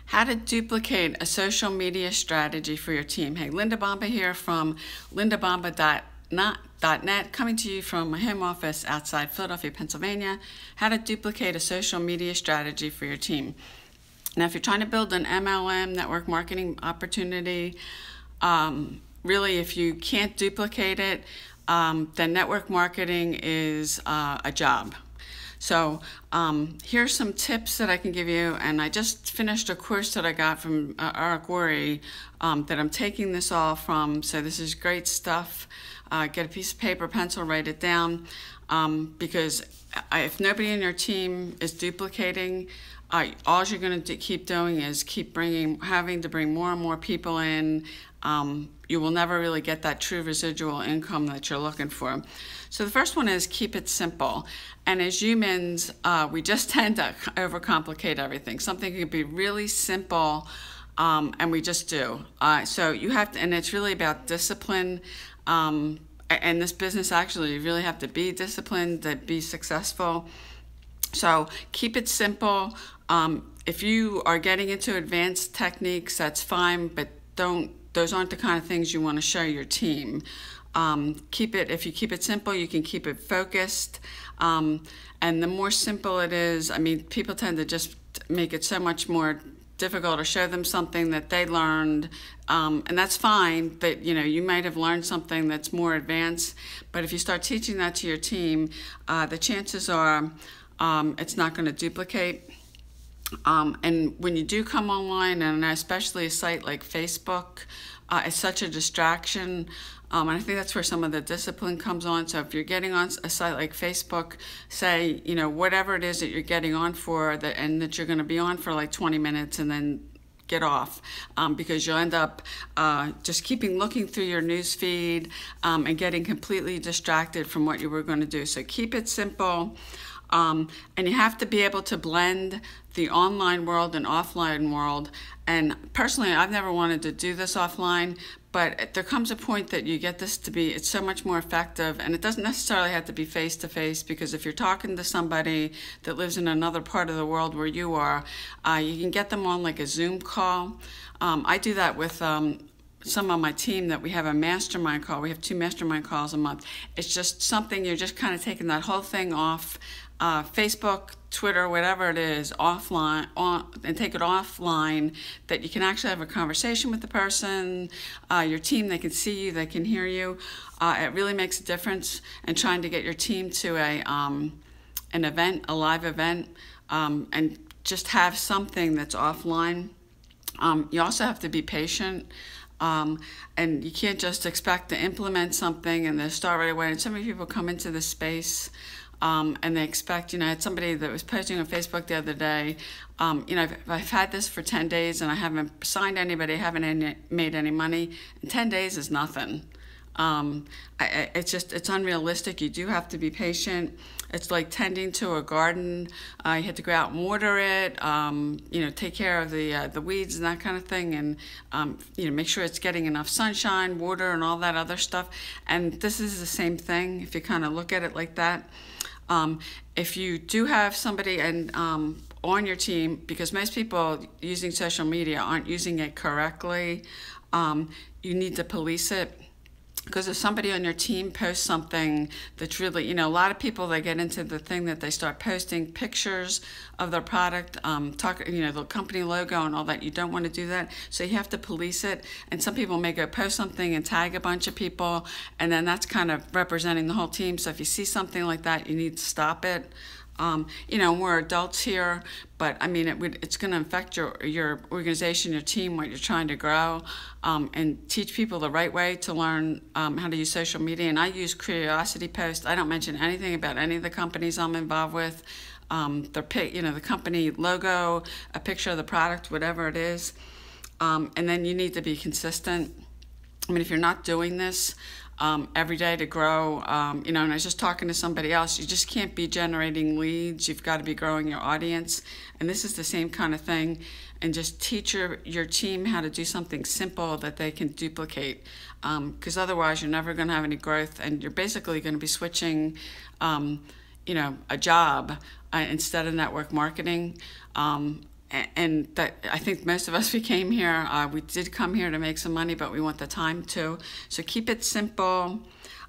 How to duplicate a social media strategy for your team. Hey, Linda Bomba here from lindabomba.net, coming to you from my home office outside Philadelphia, Pennsylvania. How to duplicate a social media strategy for your team. Now, if you're trying to build an MLM, network marketing opportunity, really, if you can't duplicate it, then network marketing is a job. So here's some tips that I can give you, and I just finished a course that I got from Eric Worre that I'm taking this all from, so this is great stuff. Get a piece of paper, pencil, write it down, because if nobody in your team is duplicating, all you're going to keep doing is having to bring more and more people in. You will never really get that true residual income that you're looking for. So the first one is keep it simple. And as humans, we just tend to overcomplicate everything. Something can be really simple, and we just do. So you have to, and it's really about discipline. And this business, actually, you really have to be disciplined to be successful. So keep it simple. If you are getting into advanced techniques, that's fine, but those aren't the kind of things you want to show your team. If you keep it simple, you can keep it focused. And the more simple it is, I mean, people tend to just make it so much more difficult or show them something that they learned, and that's fine, but you might have learned something that's more advanced. But if you start teaching that to your team, the chances are it's not going to duplicate. And when you do come online, and especially a site like Facebook, it's such a distraction. And I think that's where some of the discipline comes on. So if you're getting on a site like Facebook, say, whatever it is that you're getting on for, and that you're going to be on for like 20 minutes and then get off, because you'll end up just looking through your news feed and getting completely distracted from what you were going to do. So keep it simple. And you have to be able to blend the online world and offline world. And personally, I've never wanted to do this offline, but there comes a point that you get this to be, it's so much more effective, and it doesn't necessarily have to be face-to-face, because if you're talking to somebody that lives in another part of the world where you are, you can get them on like a Zoom call. I do that with some of my team, that we have a mastermind call. We have 2 mastermind calls a month. It's just something, you're just kind of taking that whole thing off Facebook, Twitter, whatever it is, offline, and take it offline, that you can actually have a conversation with the person, your team. They can see you, they can hear you. It really makes a difference in trying to get your team to an event, a live event, and just have something that's offline. You also have to be patient. And you can't just expect to implement something and then start right away. And so many people come into this space and they expect, I had somebody that was posting on Facebook the other day, I've had this for 10 days and I haven't signed anybody, haven't made any money. And 10 days is nothing. It's unrealistic. You do have to be patient. It's like tending to a garden. You have to go out and water it, take care of the weeds and that kind of thing, and make sure it's getting enough sunshine, water, and all that other stuff. And this is the same thing if you kind of look at it like that. If you do have somebody on your team, because most people using social media aren't using it correctly, you need to police it. Because if somebody on your team posts something that's really, a lot of people, they get into the thing that they start posting pictures of their product, the company logo and all that. You don't want to do that. So you have to police it. And some people may go post something and tag a bunch of people, and then that's kind of representing the whole team. So if you see something like that, you need to stop it. We're adults here, but I mean, it's going to affect your organization, your team, what you're trying to grow, and teach people the right way to learn how to use social media. And I use Curiosity Post. I don't mention anything about any of the companies I'm involved with. The company logo, a picture of the product, whatever it is, and then you need to be consistent. I mean, if you're not doing this every day to grow, and I was just talking to somebody else, you just can't be generating leads. You've got to be growing your audience. And this is the same kind of thing. And just teach your team how to do something simple that they can duplicate. Because otherwise you're never going to have any growth, and you're basically going to be switching, a job instead of network marketing. and that I think most of us, we came here, we did come here to make some money, but we want the time too. So keep it simple.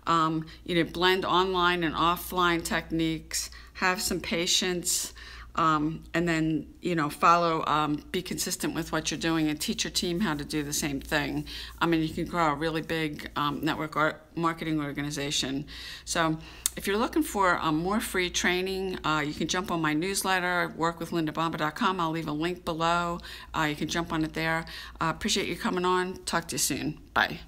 Blend online and offline techniques, have some patience, and then, follow, be consistent with what you're doing and teach your team how to do the same thing. You can grow a really big network marketing organization. So if you're looking for more free training, you can jump on my newsletter, workwithlindabomba.com. I'll leave a link below. You can jump on it there. Appreciate you coming on. Talk to you soon. Bye.